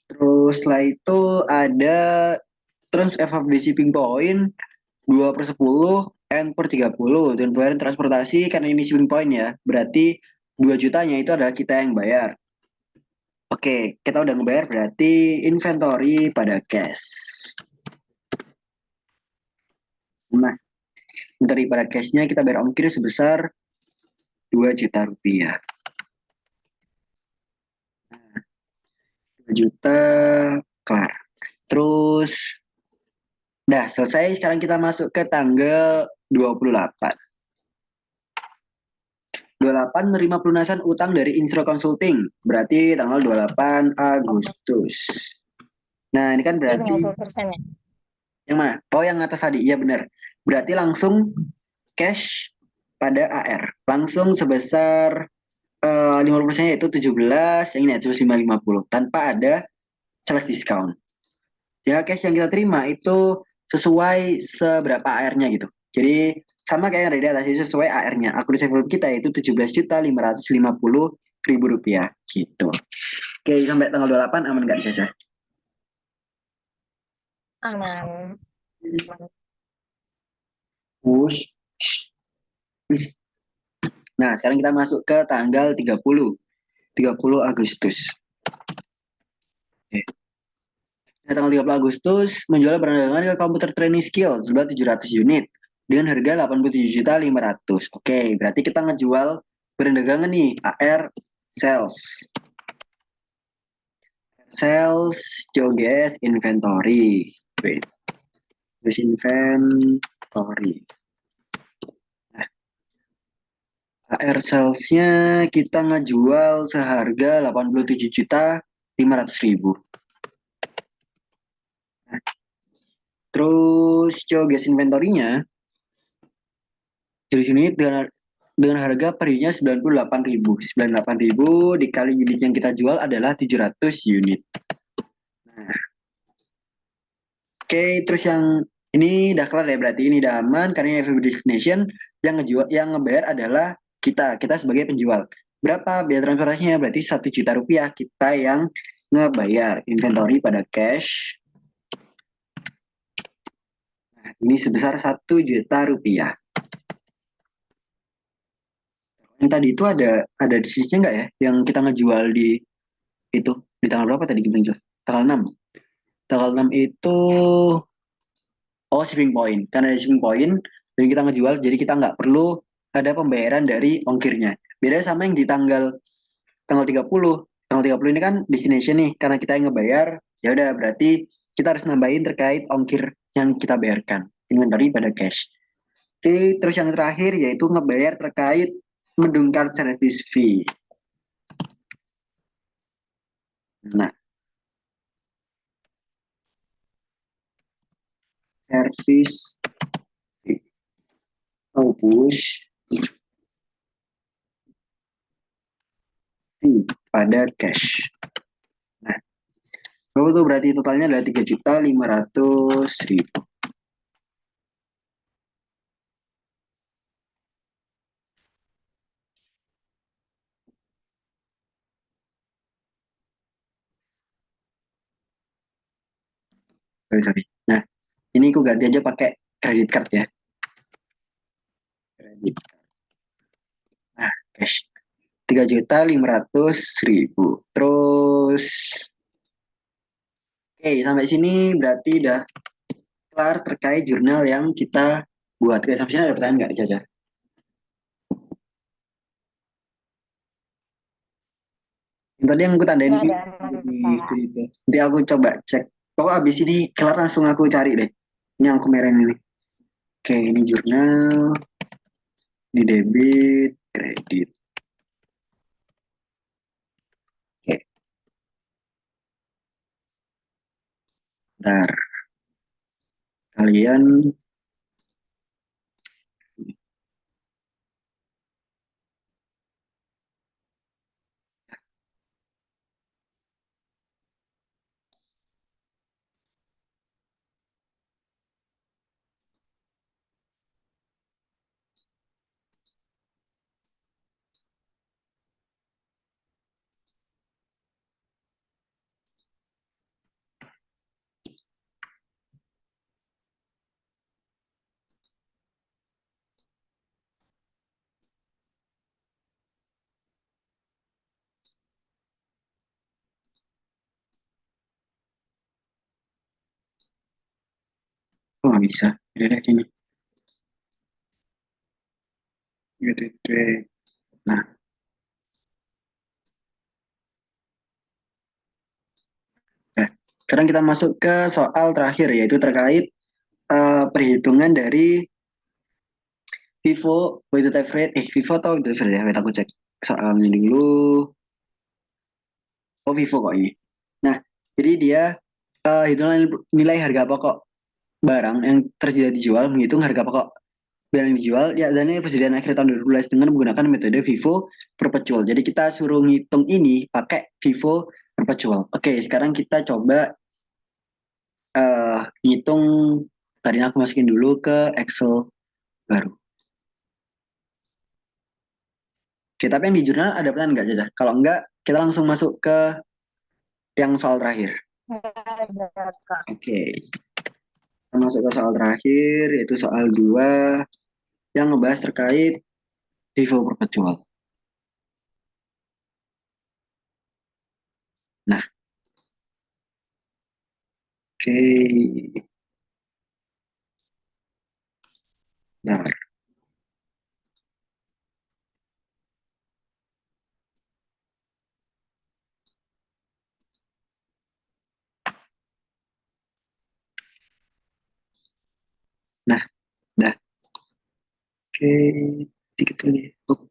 [SPEAKER 1] Terus setelah itu ada terus FFB shipping point 2/10 N per 30 dan pembayaran transportasi karena ini shipping point ya, berarti 2 jutanya itu adalah kita yang bayar. Oke, kita udah ngebayar berarti inventory pada cash. Nah, daripada cashnya kita bayar ongkir sebesar 2 juta rupiah. 2 juta, kelar. Terus, dah selesai. Sekarang kita masuk ke tanggal 28. 28 menerima pelunasan utang dari Instro Consulting. Berarti tanggal 28 Agustus. Nah, ini kan
[SPEAKER 2] Jadi
[SPEAKER 1] berarti
[SPEAKER 2] 50% ya.
[SPEAKER 1] yang mana? Oh, yang atas tadi. Iya benar. Berarti langsung cash pada AR. Langsung sebesar 50% yaitu 17, yang ini ya 7550 tanpa ada sales discount. Ya, cash yang kita terima itu sesuai seberapa AR-nya gitu. Jadi sama kayak yang ada di atas itu sesuai AR-nya. Akun develop kita itu 17.550.000 rupiah gitu. Oke, sampai tanggal 28 aman nggak Caca?
[SPEAKER 2] Aman.
[SPEAKER 1] Push. Nah, sekarang kita masuk ke tanggal 30 Agustus. Oke. Nah, tanggal 30 Agustus menjual barang dagangan ke Komputer Training Skill sebelah 700 unit dengan harga 87.500.000. Oke, berarti kita ngejual barang dagangan nih, AR sales. Sales COGS inventory. Wait, terus inventory. AR sales-nya kita ngejual seharga 87.500.000. Terus COGS inventory-nya dari sini dengan harga per unitnya 98.000. 98.000 dikali unit yang kita jual adalah 700 unit. Nah, oke, terus yang ini udah kelar ya, berarti ini udah aman karena ini FB destination yang ngejual yang ngebayar adalah kita sebagai penjual. Berapa biaya transportasinya? Berarti 1 juta rupiah kita yang ngebayar inventory pada cash. Nah, ini sebesar 1 juta rupiah. Yang tadi itu ada disisnya nggak ya? Yang kita ngejual itu di tanggal berapa tadi kita jual? Tanggal 6. Tanggal 6 itu shipping point. Karena ada shipping point dan kita ngejual jadi kita nggak perlu ada pembayaran dari ongkirnya. Beda sama yang di tanggal 30. Tanggal 30 ini kan destination nih karena kita yang ngebayar, ya udah berarti kita harus nambahin terkait ongkir yang kita bayarkan. Inventory pada cash. Oke, terus yang terakhir yaitu ngebayar terkait mendungkar service fee. Nah, service fee. Oh, push fee pada cash. Nah, itu berarti totalnya adalah 3.500.000. Sorry, sorry. Nah, ini aku ganti aja pakai credit card ya. Credit. Nah, cash. 3.500.000. Terus, oke, sampai sini berarti udah kelar terkait jurnal yang kita buat. Oke, sampai sini ada pertanyaan nggak, Caca? Yang tadi yang aku tandain
[SPEAKER 2] Nggak
[SPEAKER 1] di,
[SPEAKER 2] ada aman, Kak.
[SPEAKER 1] itu. Nanti aku coba cek. Pokoknya abis ini kelar langsung aku cari deh. Ini yang aku merahin ini. Oke, ini jurnal, ini debit, kredit. Oke, bentar. Kalian, oh nggak bisa. Ini deh sini. Gitu, gitu. Nah, nah, sekarang kita masuk ke soal terakhir, yaitu terkait perhitungan dari Vivo weighted average. Vivo atau weighted average ya? Wait, aku cek soalnya dulu. Oh, Vivo kok ini. Nah, jadi dia hitungan nilai harga pokok barang yang tersedia dijual, menghitung harga pokok barang yang dijual, ya dan ini persediaan akhir tahun 2012 dengan menggunakan metode Vivo Perpetual. Jadi kita suruh ngitung ini pakai Vivo Perpetual. Oke, sekarang kita coba ngitung Tadi aku masukin dulu ke Excel baru. Oke, tapi yang di jurnal ada plan nggak, Caca? Kalau enggak, kita langsung masuk ke yang soal terakhir.
[SPEAKER 2] Nggak ada, Kak.
[SPEAKER 1] Oke, kita masuk ke soal terakhir, yaitu soal 2 yang ngebahas terkait Vivo perpetual. Nah, oke. Nah, nah, dah. Oke, dikit lagi. Oh,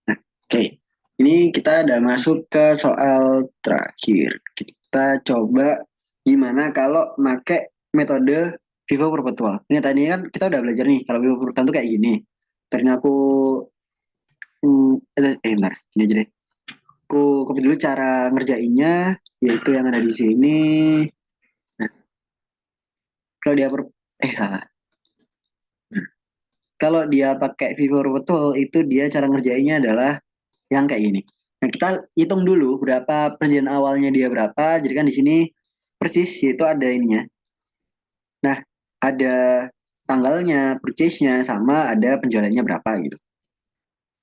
[SPEAKER 1] nah, oke. Ini kita udah masuk ke soal terakhir. Kita coba gimana kalau pakai metode Vivo perpetual. Ini tadi kan kita udah belajar nih kalau Vivo perpetual itu kayak gini. Tadi aku bentar, ini aja deh. Aku copy dulu cara ngerjainnya, yaitu yang ada di sini. Nah, kalau dia salah. Nah, kalau dia pakai Vivo perpetual itu dia cara ngerjainnya adalah yang kayak gini. Nah, kita hitung dulu berapa perjanjian awalnya dia berapa. Jadi kan di sini persis yaitu ada ininya. Nah, ada tanggalnya, purchase-nya, sama ada penjualannya berapa gitu.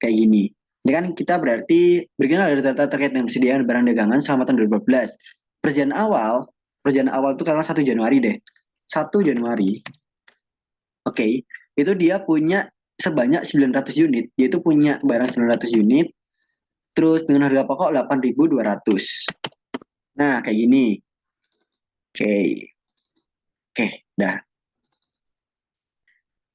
[SPEAKER 1] Kayak gini. Ini kan kita berarti berikan ada data terkait dengan persediaan barang dagangan selama tahun 2014. Perjanjian awal itu karena 1 Januari deh. 1 Januari, oke, itu dia punya sebanyak 900 unit, yaitu punya barang 900 unit, terus dengan harga pokok 8.200. Nah, kayak gini. Oke, oke, dah.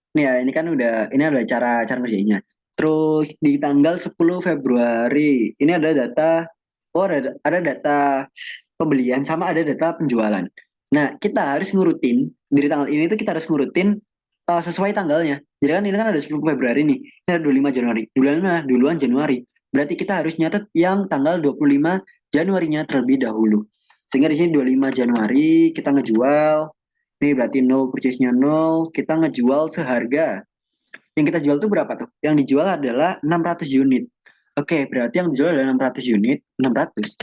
[SPEAKER 1] Nih ya, ini kan udah, ini adalah cara cara ngerjainnya. Terus di tanggal 10 Februari, ini ada data, oh ada data pembelian sama ada data penjualan. Nah, kita harus ngurutin, dari tanggal ini tuh kita harus ngurutin sesuai tanggalnya. Jadi kan ini kan ada 10 Februari nih, ini ada 25 Januari. Duluan Januari. Berarti kita harus nyatet yang tanggal 25 Januarinya terlebih dahulu. Sehingga di sini 25 Januari kita ngejual. Ini berarti nol, purchase-nya nol. Kita ngejual seharga. Yang kita jual tuh berapa tuh? Yang dijual adalah 600 unit. Oke, berarti yang dijual adalah 600 unit. 600.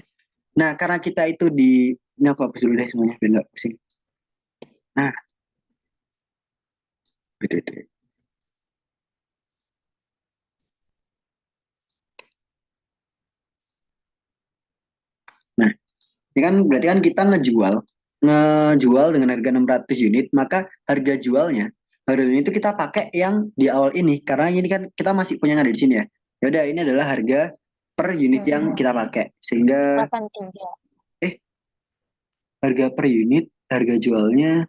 [SPEAKER 1] Nah, karena kita itu di... Ini aku hapus dulu deh semuanya, biar nggak pusing. Nah, gitu. Nah, ini kan berarti kan kita ngejual dengan harga 600 unit, maka harga jualnya itu kita pakai yang di awal ini, karena ini kan kita masih punya yang ada di sini ya. Ya udah, ini adalah harga per unit yang kita pakai, sehingga
[SPEAKER 2] 83.
[SPEAKER 1] eh harga per unit, harga jualnya,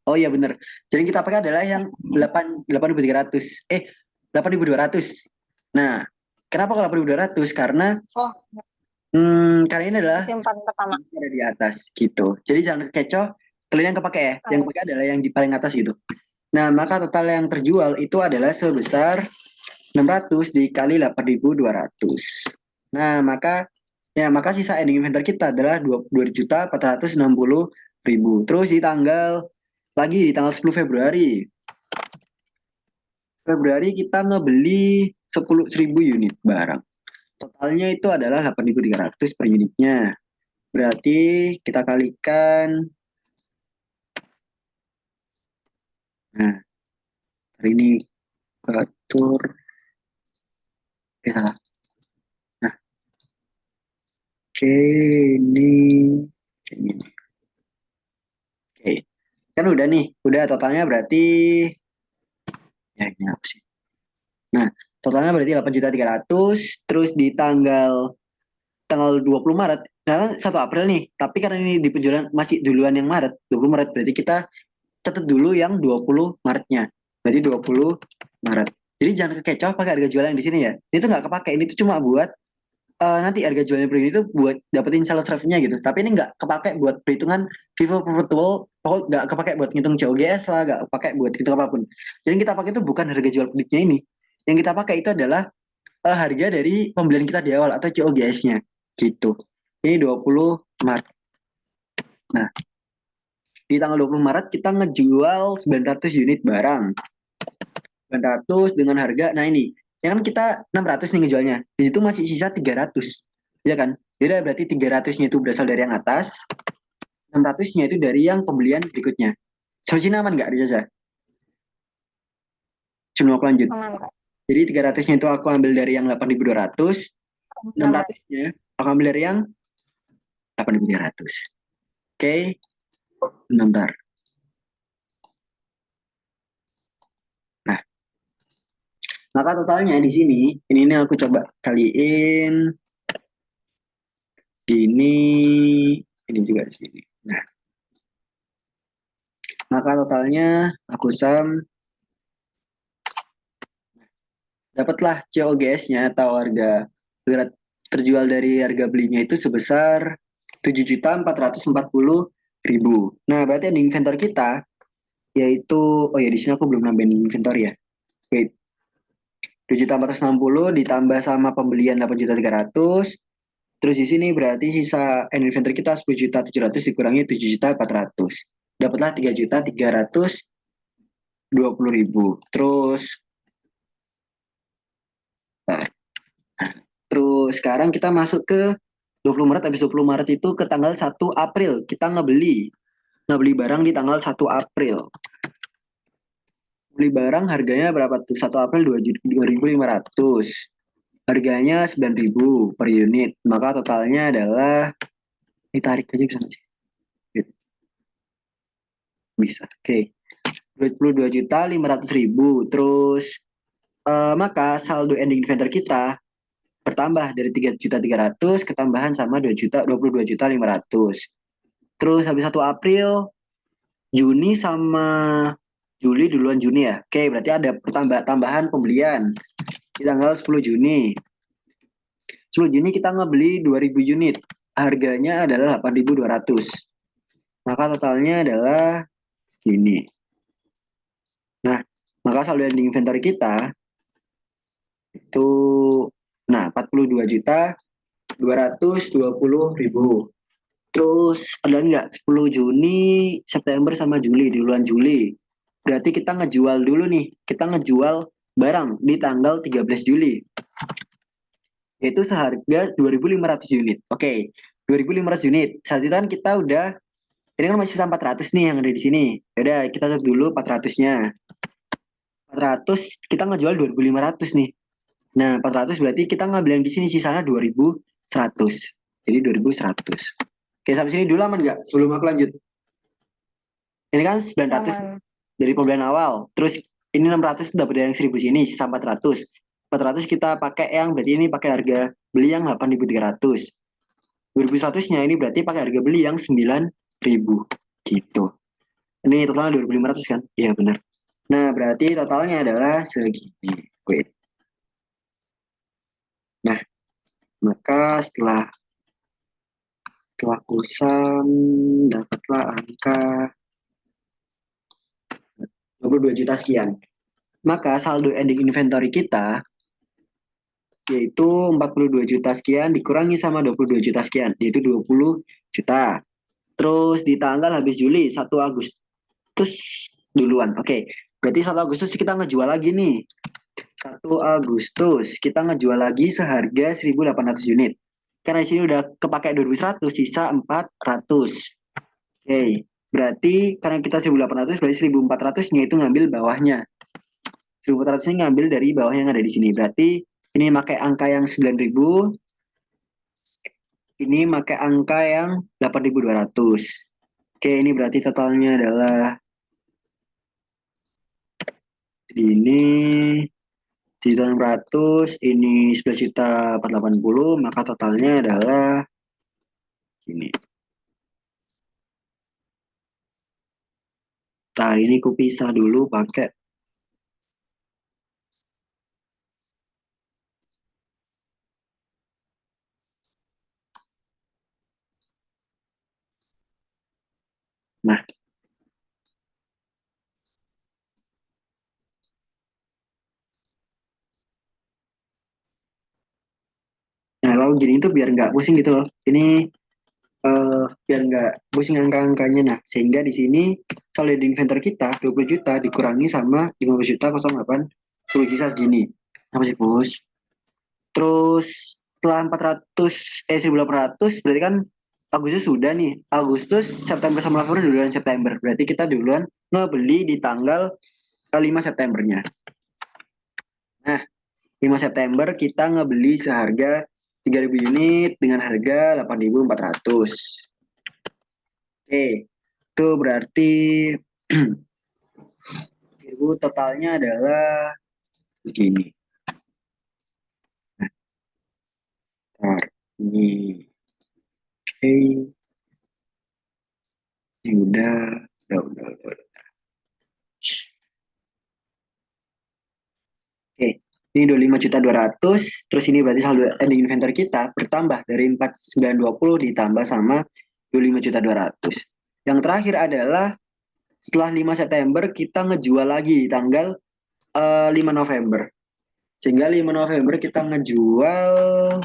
[SPEAKER 1] oh iya bener. Jadi kita pakai adalah yang 8.300, 8.200. Nah, kenapa kalau 8.200?
[SPEAKER 2] Oh,
[SPEAKER 1] Karena ini adalah
[SPEAKER 2] simpan pertama.
[SPEAKER 1] ada di atas gitu. Jadi jangan kecoh, kalian yang kepake ya. Yang
[SPEAKER 2] Oh,
[SPEAKER 1] kepake adalah yang di paling atas gitu. Nah, maka total yang terjual itu adalah sebesar 600 dikali 8.200. Nah, maka sisa ending inventory kita adalah 2.460.000. Terus di tanggal 10 Februari. Februari kita ngebeli 10.000 unit barang. Totalnya itu adalah 8.300 per unitnya. Berarti kita kalikan, nah, hari ini atur, ya, nah, oke, ini, kayak gini. Oke, kan udah nih, udah totalnya berarti, ya ini apa sih? Nah, totalnya berarti 8.300.000, terus di tanggal 20 Maret, nah kan 1 April nih, tapi karena ini di penjualan masih duluan yang Maret, 20 Maret, berarti kita catat dulu yang 20 Maretnya. Berarti 20 Maret. Jadi jangan kekecoh pakai harga jual yang di sini ya. Ini tuh nggak kepake. Ini tuh cuma buat nanti harga jualnya per unit itu buat dapetin sales revenue gitu. Tapi ini nggak kepake buat perhitungan Vivo Profitable, pokok nggak kepake buat ngitung COGS lah, nggak kepake buat ngitung apapun. Jadi yang kita pakai itu bukan harga jual produknya ini. Yang kita pakai itu adalah harga dari pembelian kita di awal atau COGS-nya gitu. Ini 20 Maret. Nah, di tanggal 20 Maret kita ngejual 900 unit barang. 900 dengan harga, nah ini, ya kan kita 600 nih ngejualnya. Di situ masih sisa 300. Ya kan? Jadi berarti 300-nya itu berasal dari yang atas, 600-nya itu dari yang pembelian berikutnya. Sampai sini aman nggak, Riza? Sebelum aku lanjut.
[SPEAKER 2] Aman, Kak.
[SPEAKER 1] Jadi 300-nya itu aku ambil dari yang 8.200,
[SPEAKER 2] Aman.
[SPEAKER 1] 600-nya aku ambil dari yang 8.300. Oke, bentar. Nah, maka totalnya di sini, ini aku coba kaliin ini juga di sini. Nah, maka totalnya aku dapatlah COGS-nya atau harga terjual dari harga belinya itu sebesar 7.440.000. Nah, berarti yang di inventor kita yaitu, oh ya di sini aku belum nambahin inventor ya. Wait, 7.460 ditambah sama pembelian 8.300. Terus di sini berarti sisa inventor kita 10.700 dikurangi 7.400. Dapatlah 3.320.000. Nah, terus sekarang kita masuk ke 20 Maret, habis 20 Maret itu ke tanggal 1 April. Kita ngebeli barang di tanggal 1 April. Beli barang harganya berapa tuh? 1 April 2.500. Harganya 9.000 per unit. Maka totalnya adalah, ditarik aja bisa nggak sih? Bisa. Oke. 22.500.000. Terus maka saldo ending inventor kita bertambah dari 3.300.000 ketambahan sama 22.500.000. Terus habis 1 April, Juni sama Juli duluan Juni ya. Oke, berarti ada tambahan pembelian di tanggal 10 Juni. 10 Juni kita ngebeli 2.000 unit. Harganya adalah 8.200. Maka totalnya adalah segini. Nah, maka saldo ending inventory kita itu, nah, 42.220.000. Terus ada nggak 10 Juni, September sama Juli di bulan Juli. Berarti kita ngejual dulu nih. Kita ngejual barang di tanggal 13 Juli. Yaitu seharga 2.500 unit. Oke, 2.500 unit. Saat itu kan kita udah, ini kan masih sisa 400 nih yang ada di sini. Yaudah, kita tutup dulu 400-nya. 400, kita ngejual 2.500 nih. Nah, 400 berarti kita ngambil yang di sini sisanya 2.100. Jadi 2.100. Oke, sampai sini dulu aman nggak? Sebelum aku lanjut. Ini kan 900
[SPEAKER 2] Aman.
[SPEAKER 1] dari pembelian awal. Terus ini 600 dapat dari yang 1.000 sini, sisa 400. 400 kita pakai yang, berarti ini pakai harga beli yang 8.300. 2.100-nya ini berarti pakai harga beli yang 9.000 gitu. Ini totalnya 2.500 kan? Iya benar. Nah, berarti totalnya adalah segini. Wait. Nah, maka setelah kusam dapatlah angka 22 juta sekian. Maka saldo ending inventory kita yaitu 42 juta sekian dikurangi sama 22 juta sekian, yaitu 20 juta. Terus di tanggal habis Juli, 1 Agustus duluan. Oke, berarti 1 Agustus kita ngejual lagi nih. 1 Agustus kita ngejual lagi seharga 1.800 unit. Karena di sini udah kepakai 2.100, sisa 400. Oke, berarti karena kita 1.800, berarti 1.400-nya itu ngambil bawahnya. 1.400-nya ngambil dari bawah yang ada di sini. Berarti ini pakai angka yang 9.000, ini pakai angka yang 8.200. Oke, ini berarti totalnya adalah ini 1.600, ini 11.480, maka totalnya adalah ini. Nah, ini ku pisah dulu pakai Nah, nah kalau gini itu biar nggak pusing gitu loh. Ini biar nggak pusing angka-angkanya. Nah, sehingga di sini saldo di inventory kita 20 juta dikurangi sama 15 juta 08 10 sisa segini. Apa sih, Bos? Terus setelah 400 1800 berarti kan Agustus sudah nih. Agustus, September sama November duluan September. Berarti kita duluan ngebeli di tanggal 5 Septembernya. Nah, 5 September kita ngebeli seharga 3.000 unit dengan harga 8.400. Oke, itu berarti totalnya adalah segini. Nah, ini oke, ini udah. Oke, ini 25.200.000, terus ini berarti saldo ending inventory kita bertambah dari 4920 ditambah sama 25.200.000. Yang terakhir adalah setelah 5 September kita ngejual lagi di tanggal 5 November. Sehingga 5 November kita ngejual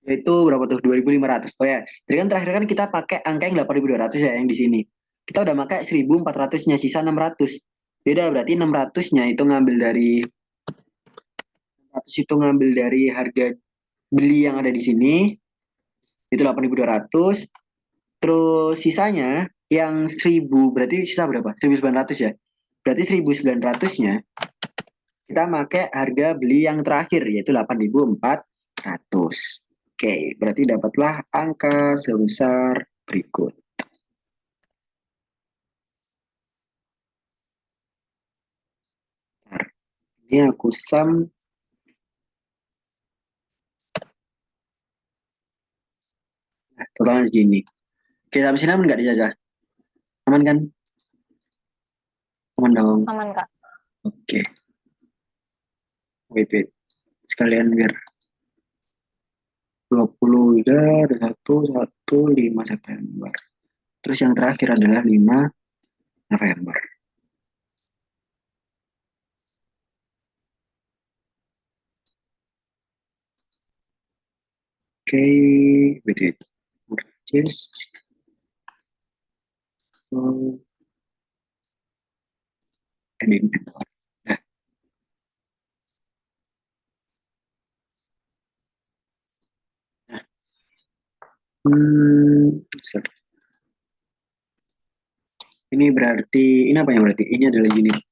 [SPEAKER 1] yaitu berapa tuh? 2.500. Oh ya, jadi kan terakhir kan kita pakai angka yang 8.200 ya yang di sini. Kita udah pakai 1.400-nya, sisa 600. Beda berarti 600-nya itu ngambil dari 100 itu ngambil dari harga beli yang ada di sini itu 8.200. Terus sisanya yang 1.000 berarti sisa berapa? 1.900 ya. Berarti 1.900-nya kita pakai harga beli yang terakhir yaitu 8.400. Oke, berarti dapatlah angka sebesar berikut. Bentar, ini aku sum. Nah, totalnya segini. Oke, sampai sini aman nggak dijajah? Aman kan? Aman dong.
[SPEAKER 2] Aman, Kak.
[SPEAKER 1] Oke, wait. Sekalian biar 20 udah ada 5 September. Terus yang terakhir adalah 5 November. Oke, wait. Purchase. So, and inventory. Nah, sorry. Ini berarti, ini apa yang berarti? Ini adalah unit.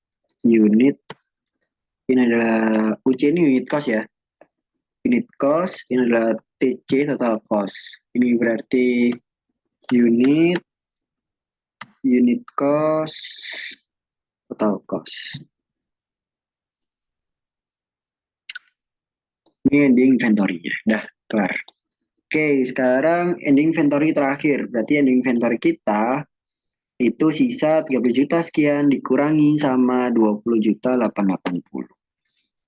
[SPEAKER 1] Unit, ini adalah UC ini unit cost ya. Unit cost, ini adalah TC total cost. Ini berarti unit, unit cost, total cost. Ini ending inventory-nya. Dah, kelar. Oke, sekarang ending inventory terakhir. Berarti ending inventory kita itu sisa 30 juta sekian dikurangi sama 20 juta 880.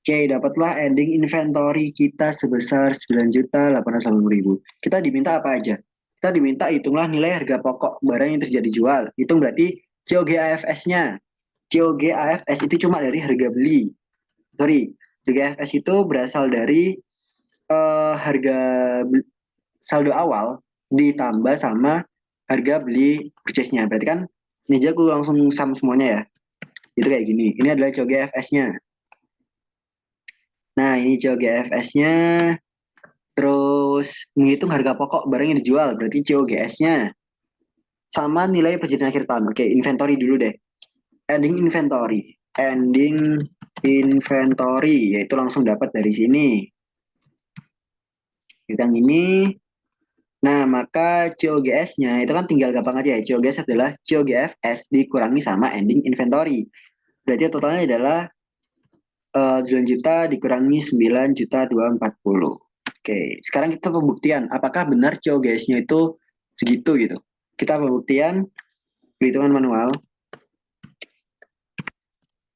[SPEAKER 1] Oke, dapatlah ending inventory kita sebesar 9 juta 880.000. Kita diminta apa aja? Kita diminta hitunglah nilai harga pokok barang yang terjadi jual. Hitung berarti COGAFS-nya. COGAFS itu cuma dari harga beli. Sorry, COGAFS itu berasal dari harga saldo awal ditambah sama harga beli purchase-nya. Berarti kan ini aja aku langsung sum semuanya ya. Itu kayak gini. Ini adalah COGAFS-nya. Nah, ini COGAFS-nya. Terus menghitung harga pokok barang yang dijual. Berarti COGS-nya. Sama nilai perjanjian akhir tahun. Oke, inventory dulu deh. Ending inventory. Ending inventory. Yaitu langsung dapat dari sini. Kita yang ini. Nah, maka COGS-nya itu kan tinggal gampang aja ya. COGS adalah COGFS dikurangi sama ending inventory. Berarti totalnya adalah 9 juta dikurangi 9.240. Oke, sekarang kita pembuktian. Apakah benar COGS-nya itu segitu gitu? Kita pembuktian perhitungan manual.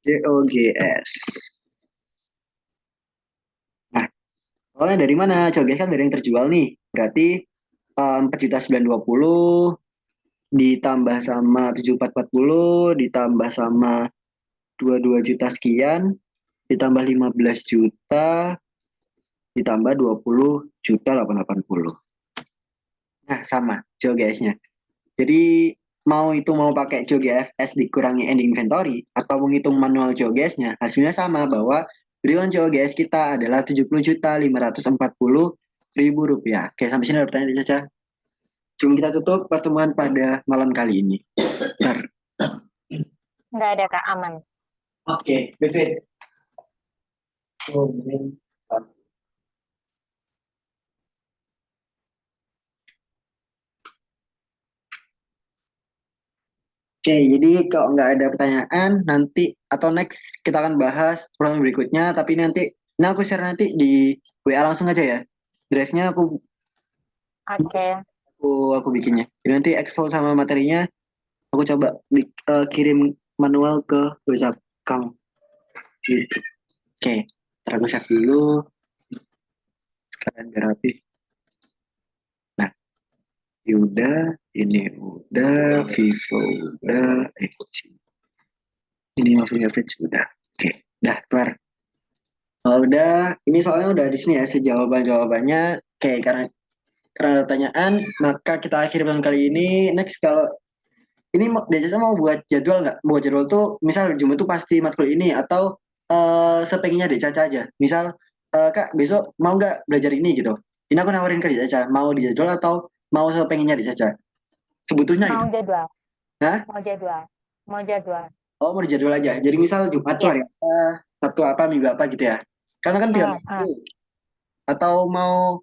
[SPEAKER 1] COGS. Nah, soalnya dari mana? COGS kan dari yang terjual nih. Berarti 4.920 ditambah sama 7.440 ditambah sama 22 juta sekian ditambah 15 juta ditambah 20 juta 880. Nah, sama GeoGS-nya. Jadi mau pakai GeoGFS dikurangi ending inventory atau menghitung manual GeoGS-nya, hasilnya sama bahwa real GeoGS kita adalah 70.540.000 rupiah. Oke, sampai sini ada pertanyaan dari Caca. Cuma kita tutup pertemuan pada malam kali ini. Bentar.
[SPEAKER 2] Nggak ada Kak, aman.
[SPEAKER 1] Oke, betul. Oke, jadi kalau nggak ada pertanyaan, nanti atau next kita akan bahas program berikutnya, tapi nanti, nah aku share nanti di WA langsung aja ya. Drive-nya
[SPEAKER 2] Oke.
[SPEAKER 1] aku bikinnya. Jadi nanti Excel sama materinya aku coba kirim manual ke WhatsApp kamu. Gitu. Oke, ntar aku save dulu. Sekalian biar rapi. Nah, ini udah, ini udah, Vivo udah, ini mau fingerprint sudah. Oke, udah kelar. Kalau udah, ini soalnya udah di sini ya, jawabannya. Oke, karena ada pertanyaan, maka kita akhiri malam kali ini. Next, kalau ini Deja mau buat jadwal nggak? Buat jadwal tuh, misal Jumat tuh pasti matkul ini, atau sepengennya Deja aja. Misal, Kak, besok mau nggak belajar ini gitu. Ini aku nawarin ke Deja, mau di jadwal atau mau sepengennya Deja. Sebetulnya gitu.
[SPEAKER 2] Mau jadwal,
[SPEAKER 1] Nah,
[SPEAKER 2] mau jadwal, mau jadwal.
[SPEAKER 1] oh mau di jadwal aja. Jadi misal Jumat tuh
[SPEAKER 2] Ya.
[SPEAKER 1] hari apa, Sabtu apa, Minggu apa gitu ya. Karena kan tiga
[SPEAKER 2] Hmm,
[SPEAKER 1] waktu.
[SPEAKER 2] hmm.
[SPEAKER 1] Atau mau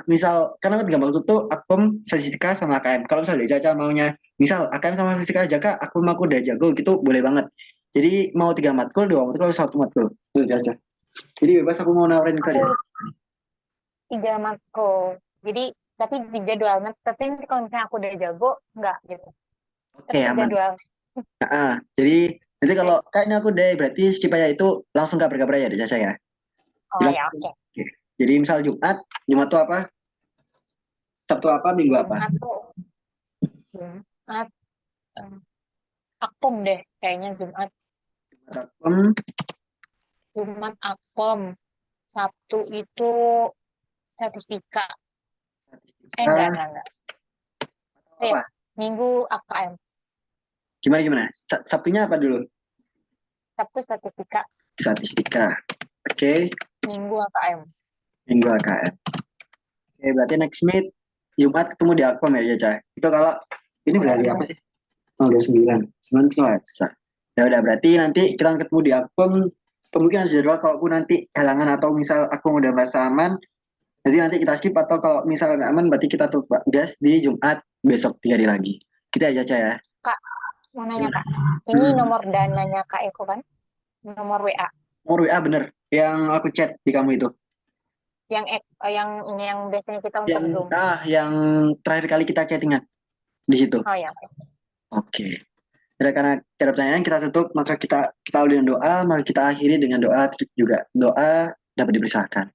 [SPEAKER 1] misal karena kan tiga waktu tuh Akum, statistika sama AKM. Kalau misalnya dia Caca maunya misal AKM sama statistika aja kak, aku udah jago gitu boleh banget. Jadi mau tiga matkul, dua matkul, satu matkul. Tuh Caca. Jadi bebas aku mau nawarin ke
[SPEAKER 2] Aku
[SPEAKER 1] dia.
[SPEAKER 2] 3 matkul. Jadi, tapi di jadwal. Tapi nanti kalau misalnya aku udah jago, nggak gitu.
[SPEAKER 1] Oke
[SPEAKER 2] Tetap
[SPEAKER 1] aman.
[SPEAKER 2] jadwal.
[SPEAKER 1] Jadi nanti kalau
[SPEAKER 2] Oke.
[SPEAKER 1] kayaknya aku deh berarti skip aja itu langsung kabar-kabar ya di Caca ya.
[SPEAKER 2] Oh
[SPEAKER 1] Bilang,
[SPEAKER 2] ya, oke.
[SPEAKER 1] oke. Jadi misal Jumat tuh apa? Sabtu apa? Minggu apa?
[SPEAKER 2] Jumat tuh, Jumat, eh, Akom deh, kayaknya Jumat.
[SPEAKER 1] Akum,
[SPEAKER 2] Jumat Akom. Sabtu itu statistika.
[SPEAKER 1] statistika,
[SPEAKER 2] Enggak. Oh ya,
[SPEAKER 1] apa?
[SPEAKER 2] Minggu AKM.
[SPEAKER 1] Gimana? Sabtunya apa dulu?
[SPEAKER 2] Sabtu statistika,
[SPEAKER 1] Statistika. Oke,
[SPEAKER 2] Minggu AKM.
[SPEAKER 1] Minggu AKM. Oke, berarti next meet Jumat ketemu di Akom ya, Caca. Itu kalau ini berarti apa sih? Oh, 29. 9 Selasa. Ya udah, berarti nanti kita ketemu di Akom. Kemungkinan jadwal kalaupun nanti halangan atau misal aku udah merasa aman, nanti kita skip atau kalau misal nggak aman, berarti kita tuh gas di Jumat besok 3 hari lagi. Kita aja, Caca ya.
[SPEAKER 2] Kak, mau nanya Kak. Ini nomor dananya Kak Eko kan? Nomor WA.
[SPEAKER 1] Oh, WA bener. Yang aku chat di kamu itu.
[SPEAKER 2] Yang ini yang biasanya kita untuk
[SPEAKER 1] Yang
[SPEAKER 2] Zoom.
[SPEAKER 1] yang terakhir kali kita chattingan di situ.
[SPEAKER 2] Oh ya.
[SPEAKER 1] Oke. Ya, karena tidak ada pertanyaan kita tutup, maka kita awali dengan doa, maka kita akhiri dengan doa juga. Doa dapat dipersilakan.